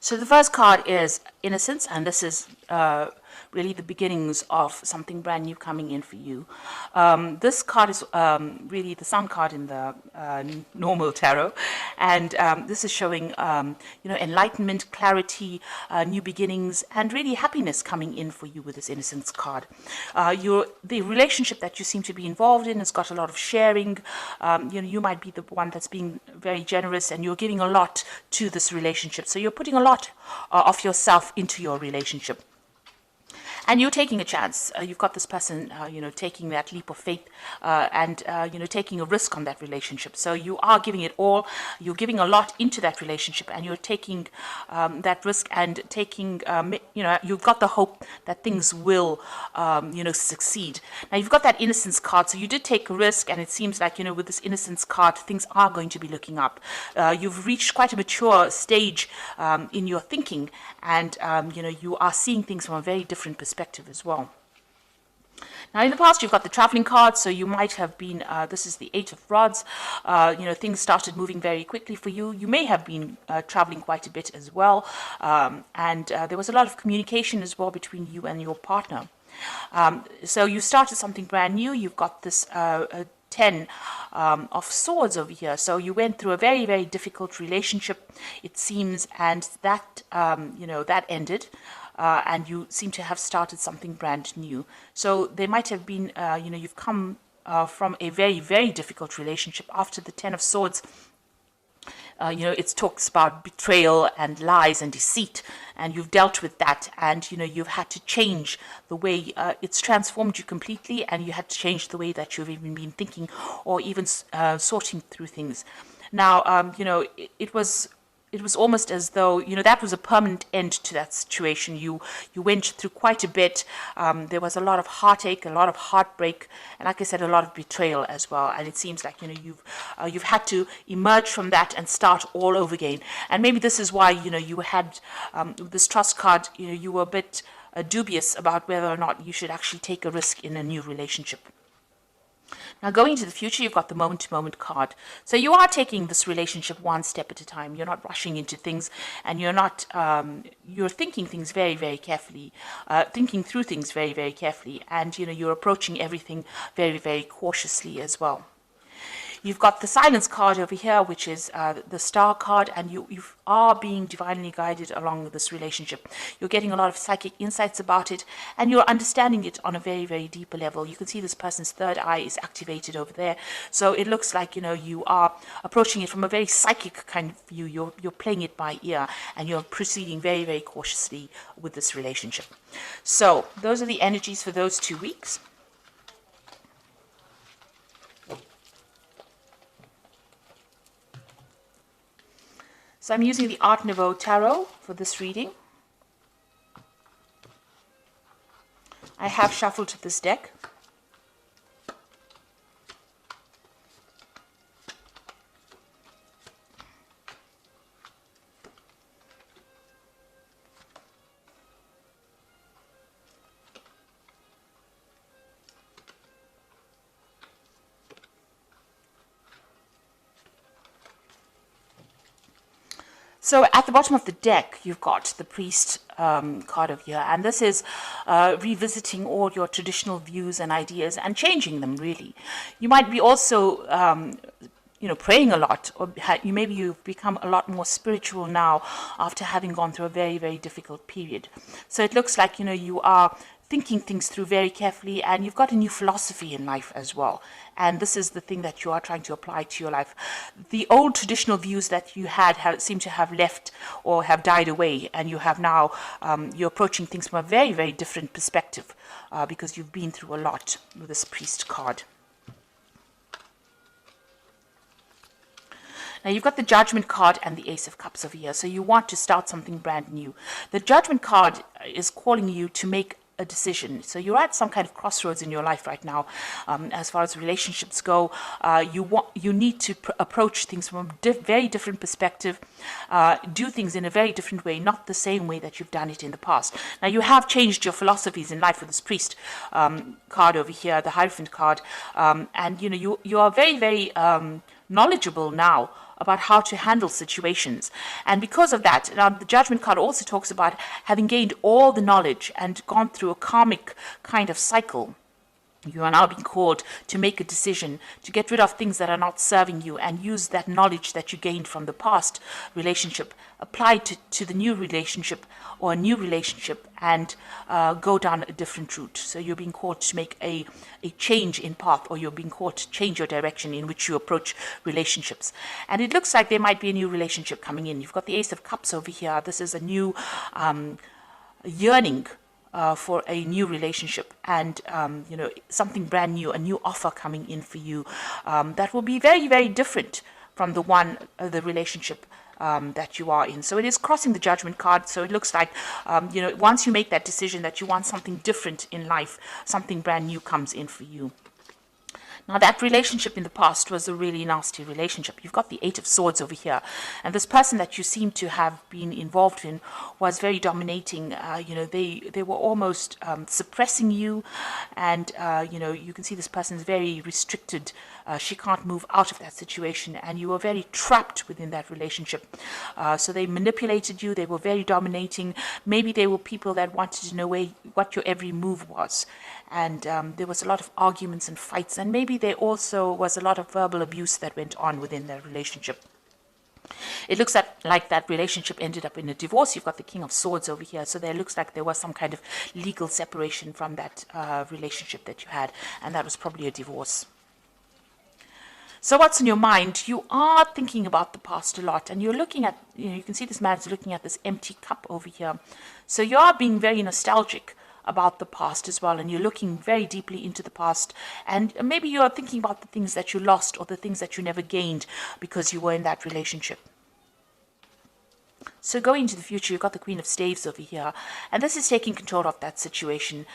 So the first card is Innocence, and this is really the beginnings of something brand new coming in for you. This card is really the Sun card in the normal tarot, and this is showing enlightenment, clarity, new beginnings, and really happiness coming in for you with this Innocence card. The relationship that you seem to be involved in has got a lot of sharing. You might be the one that's being very generous, and you're giving a lot to this relationship. So you're putting a lot of yourself into your relationship. And you're taking a chance. You've got this person, taking that leap of faith and taking a risk on that relationship. So you are giving it all. You're giving a lot into that relationship, and you're taking that risk and taking, you've got the hope that things will, succeed. Now, you've got that Innocence card. So you did take a risk, and it seems like, with this Innocence card, things are going to be looking up. You've reached quite a mature stage in your thinking, and, you are seeing things from a very different perspective as well. Now, in the past, you've got the traveling card, so you might have been, this is the Eight of Rods, things started moving very quickly for you. You may have been traveling quite a bit as well, and there was a lot of communication as well between you and your partner. So you started something brand new. You've got this 10 of Swords over here. So you went through a very, very difficult relationship, it seems, and that, that ended. And you seem to have started something brand new. So there might have been, you've come from a very, very difficult relationship. After the 10 of Swords, it talks about betrayal and lies and deceit, and you've dealt with that, and you've had to change the way it's transformed you completely, and you had to change the way that you've even been thinking or even sorting through things. Now, it was almost as though, that was a permanent end to that situation. You went through quite a bit. There was a lot of heartache, a lot of heartbreak, and like I said, a lot of betrayal as well. And it seems like, you've had to emerge from that and start all over again. And maybe this is why, you had this Trust card, you were a bit dubious about whether or not you should actually take a risk in a new relationship. Now, going into the future, you've got the moment-to-moment card. So you are taking this relationship one step at a time. You're not rushing into things, and you're not, you're thinking things very, very carefully, thinking through things very, very carefully, and, you're approaching everything very, very cautiously as well. You've got the Silence card over here, which is the Star card, and you are being divinely guided along this relationship. You're getting a lot of psychic insights about it, and you're understanding it on a very, very deeper level. You can see this person's third eye is activated over there. So it looks like, you are approaching it from a very psychic kind of view. You're playing it by ear, and you're proceeding very, very cautiously with this relationship. So those are the energies for those 2 weeks. So I'm using the Art Nouveau Tarot for this reading. I have shuffled this deck. So at the bottom of the deck, you've got the Priest card over here, and this is revisiting all your traditional views and ideas and changing them, really. You might be also, praying a lot, or maybe you've become a lot more spiritual now after having gone through a very, very difficult period. So it looks like, you are thinking things through very carefully, and you've got a new philosophy in life as well. And this is the thing that you are trying to apply to your life. The old traditional views that you had seem to have left or have died away, and you have now, you're approaching things from a very, very different perspective because you've been through a lot with this Priest card. Now, you've got the Judgment card and the Ace of Cups over here, so you want to start something brand new. The Judgment card is calling you to make a decision. So you're at some kind of crossroads in your life right now. As far as relationships go, you need to approach things from a very different perspective, do things in a very different way, not the same way that you've done it in the past. Now, you have changed your philosophies in life with this Priest card over here, the Hierophant card, and you are very, very knowledgeable now about how to handle situations. And because of that, now the Judgment card also talks about having gained all the knowledge and gone through a karmic kind of cycle. You are now being called to make a decision, to get rid of things that are not serving you and use that knowledge that you gained from the past relationship, apply to the new relationship or a new relationship, and go down a different route. So you're being called to make a change in path, or you're being called to change your direction in which you approach relationships. And it looks like there might be a new relationship coming in. You've got the Ace of Cups over here. This is a new yearning for a new relationship, and something brand new, a new offer coming in for you that will be very, very different from the relationship that you are in. So it is crossing the Judgment card. So it looks like once you make that decision that you want something different in life, something brand new comes in for you. Now, that relationship in the past was a really nasty relationship. You've got the Eight of Swords over here. And this person that you seem to have been involved in was very dominating. They were almost suppressing you. And, you can see this person is very restricted. She can't move out of that situation. And you were very trapped within that relationship. So they manipulated you. They were very dominating. Maybe they were people that wanted to know what your every move was. And there was a lot of arguments and fights, and maybe there also was a lot of verbal abuse that went on within their relationship. It looks like that relationship ended up in a divorce. You've got the King of Swords over here, so there looks like there was some kind of legal separation from that relationship that you had, and that was probably a divorce. So what's in your mind? You are thinking about the past a lot, and you're looking at, you can see this man's looking at this empty cup over here. So you are being very nostalgic about the past as well, and you're looking very deeply into the past, and maybe you're thinking about the things that you lost or the things that you never gained because you were in that relationship. So going into the future, you've got the Queen of Staves over here, and this is taking control of that situation.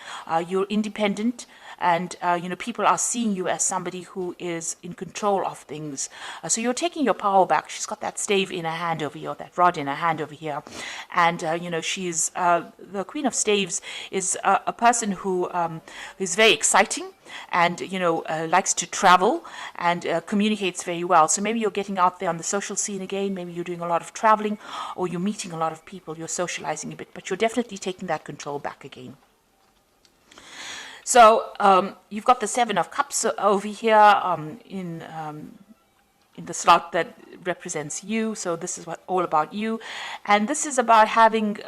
You're independent, and people are seeing you as somebody who is in control of things. So you're taking your power back. She's got that stave in her hand over here, that rod in her hand over here, and she's the Queen of Staves is a person who is very exciting, and likes to travel and communicates very well. So maybe you're getting out there on the social scene again, maybe you're doing a lot of traveling, or you're meeting a lot of people, you're socializing a bit, but you're definitely taking that control back again. So you've got the Seven of Cups over here in the slot that represents you. So this is all about you, and this is about having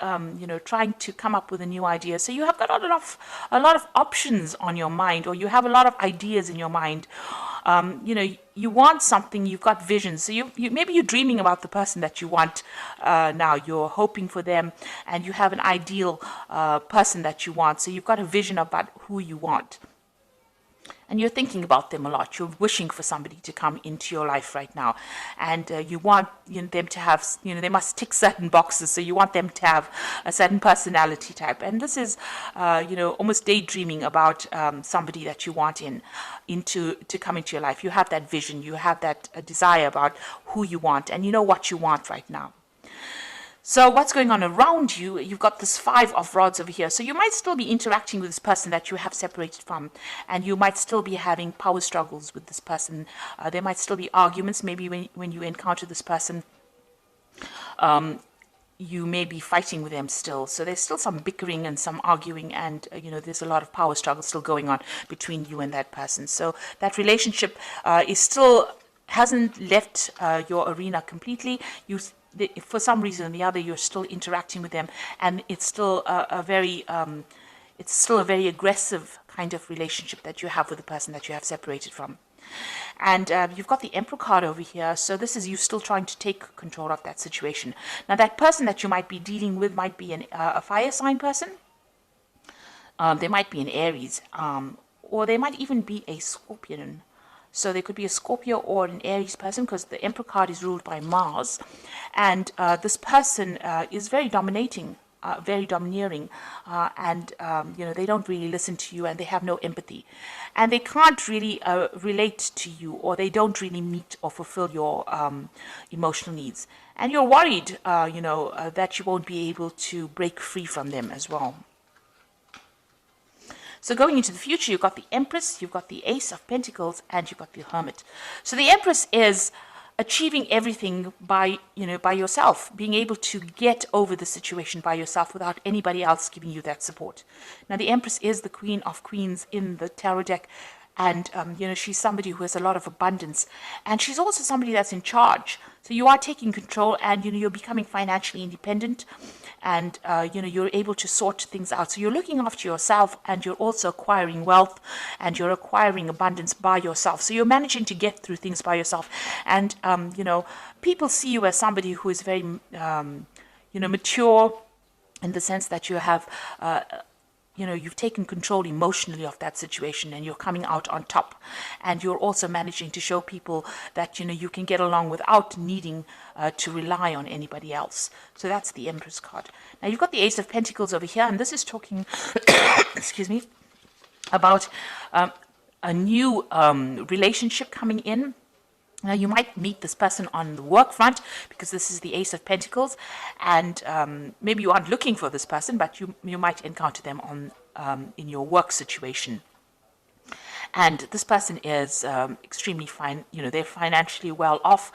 trying to come up with a new idea. So you have got a lot of options on your mind, or you have a lot of ideas in your mind. You want something, you've got visions. So you maybe you're dreaming about the person that you want now. You're hoping for them, and you have an ideal person that you want. So you've got a vision about who you want. And you're thinking about them a lot. You're wishing for somebody to come into your life right now. And you want them to have, they must tick certain boxes. So you want them to have a certain personality type. And this is, almost daydreaming about somebody that you want to come into your life. You have that vision. You have that desire about who you want. And you know what you want right now. So what's going on around you? You've got this Five of Rods over here. So you might still be interacting with this person that you have separated from, and you might still be having power struggles with this person. There might still be arguments. Maybe when you encounter this person, you may be fighting with them still. So there's still some bickering and some arguing, and there's a lot of power struggle still going on between you and that person. So that relationship hasn't left your arena completely. For some reason or the other, you're still interacting with them, and it's still a very aggressive kind of relationship that you have with the person that you have separated from. And you've got the Emperor card over here, so this is you still trying to take control of that situation. Now, that person that you might be dealing with might be a fire sign person. They might be an Aries, or they might even be a Scorpion. So there could be a Scorpio or an Aries person, because the Emperor card is ruled by Mars. And this person is very dominating, very domineering. And they don't really listen to you, and they have no empathy. And they can't really relate to you, or they don't really meet or fulfill your emotional needs. And you're worried, that you won't be able to break free from them as well. So going into the future, you've got the Empress, you've got the Ace of Pentacles, and you've got the Hermit. So the Empress is achieving everything by, by yourself, being able to get over the situation by yourself without anybody else giving you that support. Now, the Empress is the Queen of Queens in the tarot deck, and she's somebody who has a lot of abundance, and she's also somebody that's in charge. So you are taking control, and you're becoming financially independent, and you're able to sort things out. So you're looking after yourself, and you're also acquiring wealth, and you're acquiring abundance by yourself. So you're managing to get through things by yourself, and people see you as somebody who is very mature, in the sense that you have you've taken control emotionally of that situation, and you're coming out on top, and you're also managing to show people that you can get along without needing to rely on anybody else. So that's the Empress card. Now you've got the Ace of Pentacles over here, and this is talking excuse me, about a new relationship coming in. Now, you might meet this person on the work front, because this is the Ace of Pentacles, and maybe you aren't looking for this person, but you might encounter them on in your work situation. And this person is extremely fine. They're financially well off.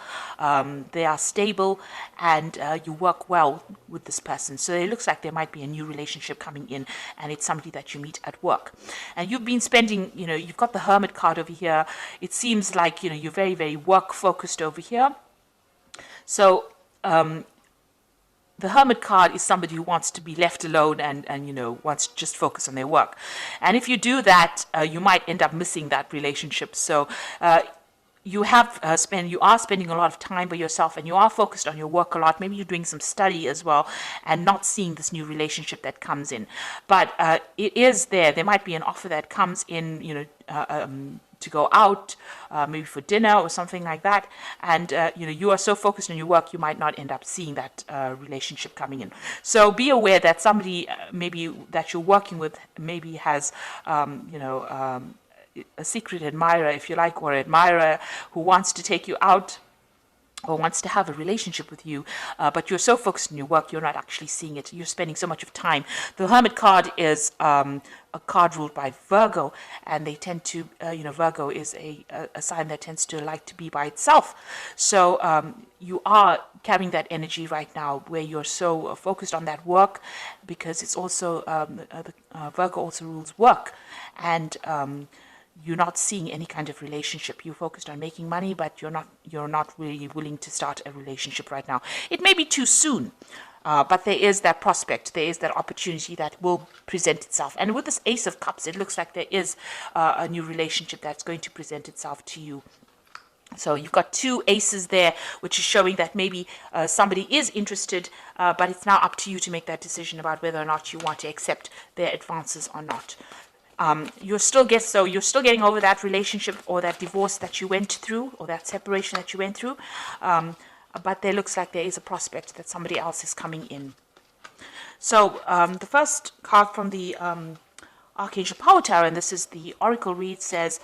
They are stable, and you work well with this person. So it looks like there might be a new relationship coming in, and it's somebody that you meet at work. And you've been spending, you've got the Hermit card over here. It seems like, you're very, very work focused over here. So, the Hermit card is somebody who wants to be left alone, and wants to just focus on their work. And if you do that, you might end up missing that relationship. So you are spending a lot of time by yourself, and you are focused on your work a lot. Maybe you're doing some study as well, and not seeing this new relationship that comes in. But it is there. There might be an offer that comes in, to go out, maybe for dinner or something like that, and you are so focused on your work, you might not end up seeing that relationship coming in. So be aware that somebody maybe that you're working with maybe has a secret admirer, if you like, or admirer who wants to take you out or wants to have a relationship with you, but you're so focused on your work, you're not actually seeing it. You're spending so much of time. The Hermit card is a card ruled by Virgo, and they tend to, Virgo is a sign that tends to like to be by itself. So you are carrying that energy right now, where you're so focused on that work, because it's also, Virgo also rules work, and you're not seeing any kind of relationship. You're focused on making money, but you're not really willing to start a relationship right now. It may be too soon, but there is that prospect, there is that opportunity that will present itself. And with this Ace of Cups, it looks like there is a new relationship that's going to present itself to you. So you've got two aces there, which is showing that maybe somebody is interested, but it's now up to you to make that decision about whether or not you want to accept their advances or not. You're still getting over that relationship or that divorce that you went through, or that separation that you went through, but there looks like there is a prospect that somebody else is coming in. So the first card from the Archangel Power Tower, and this is the Oracle read, says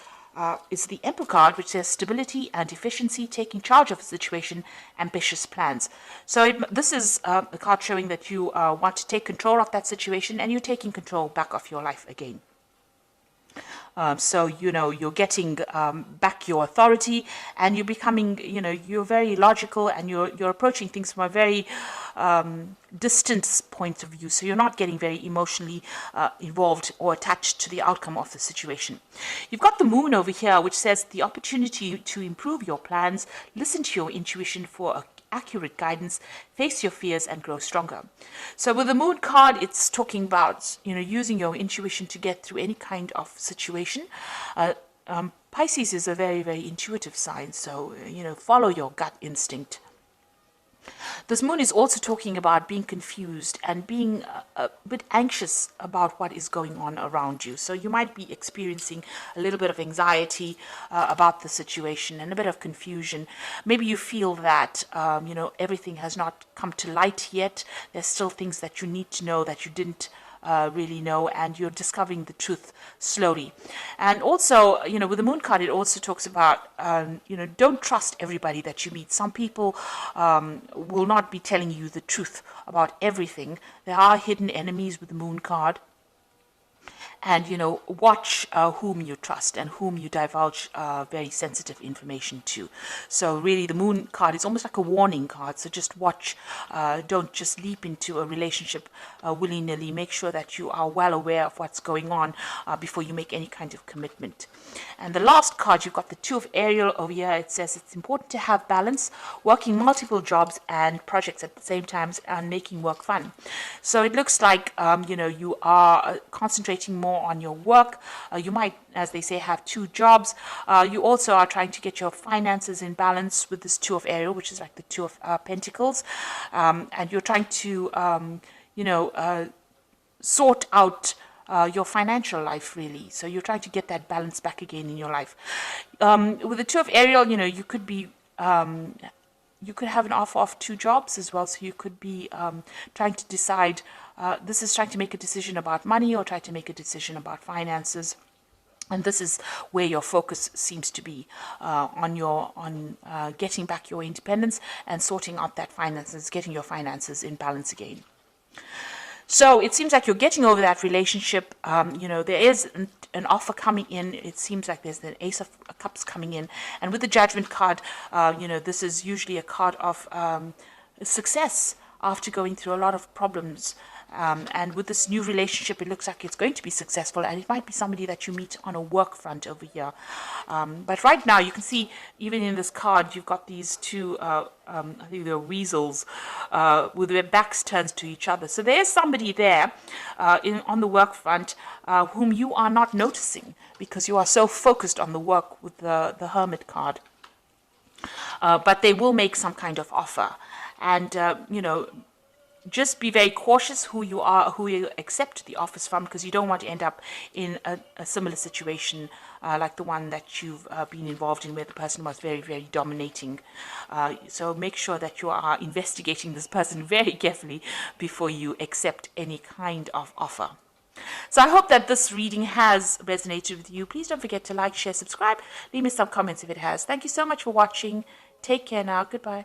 it's the Emperor card, which says stability and efficiency, taking charge of a situation, ambitious plans. So this is a card showing that you want to take control of that situation, and you're taking control back of your life again. So, you're getting back your authority, and you're becoming, you're very logical, and you're approaching things from a very distant point of view. So you're not getting very emotionally involved or attached to the outcome of the situation. You've got the Moon over here, which says the opportunity to improve your plans, listen to your intuition for accurate guidance, face your fears, and grow stronger. So with the Moon card, it's talking about, using your intuition to get through any kind of situation. Pisces is a very, very intuitive sign, so, follow your gut instinct. This Moon is also talking about being confused and being a bit anxious about what is going on around you. So you might be experiencing a little bit of anxiety about the situation, and a bit of confusion. Maybe you feel that, everything has not come to light yet. There's still things that you need to know that you didn't really know, and you're discovering the truth slowly. And also, with the Moon card, it also talks about, don't trust everybody that you meet. Some people will not be telling you the truth about everything. There are hidden enemies with the Moon card. and watch whom you trust and whom you divulge very sensitive information to. So really the Moon card is almost like a warning card, so just watch. Don't just leap into a relationship willy-nilly. Make sure that you are well aware of what's going on before you make any kind of commitment. And the last card, you've got the Two of Ariel over here. It says it's important to have balance, working multiple jobs and projects at the same time, and making work fun. So it looks like you are concentrating more on your work. You might, as they say, have two jobs. You also are trying to get your finances in balance with this Two of Ariel, which is like the Two of Pentacles, and you're trying to sort out your financial life, really. So you're trying to get that balance back again in your life. With the Two of Ariel, you could be you could have an offer of two jobs as well. So you could be trying to decide, this is trying to make a decision about money or try to make a decision about finances. And this is where your focus seems to be, on getting back your independence and sorting out that finances, getting your finances in balance again. So it seems like you're getting over that relationship. There is an offer coming in. It seems like there's an Ace of Cups coming in. And with the Judgment card, this is usually a card of success after going through a lot of problems. And with this new relationship, it looks like it's going to be successful, and it might be somebody that you meet on a work front over here. But right now, you can see, even in this card, you've got these two, I think they're weasels, with their backs turned to each other. So there's somebody there on the work front whom you are not noticing because you are so focused on the work with the Hermit card. But they will make some kind of offer. And, just be very cautious who you accept the offers from, because you don't want to end up in a similar situation like the one that you've been involved in, where the person was very, very dominating. So make sure that you are investigating this person very carefully before you accept any kind of offer. So I hope that this reading has resonated with you. Please don't forget to like, share, subscribe. Leave me some comments if it has. Thank you so much for watching. Take care now. Goodbye.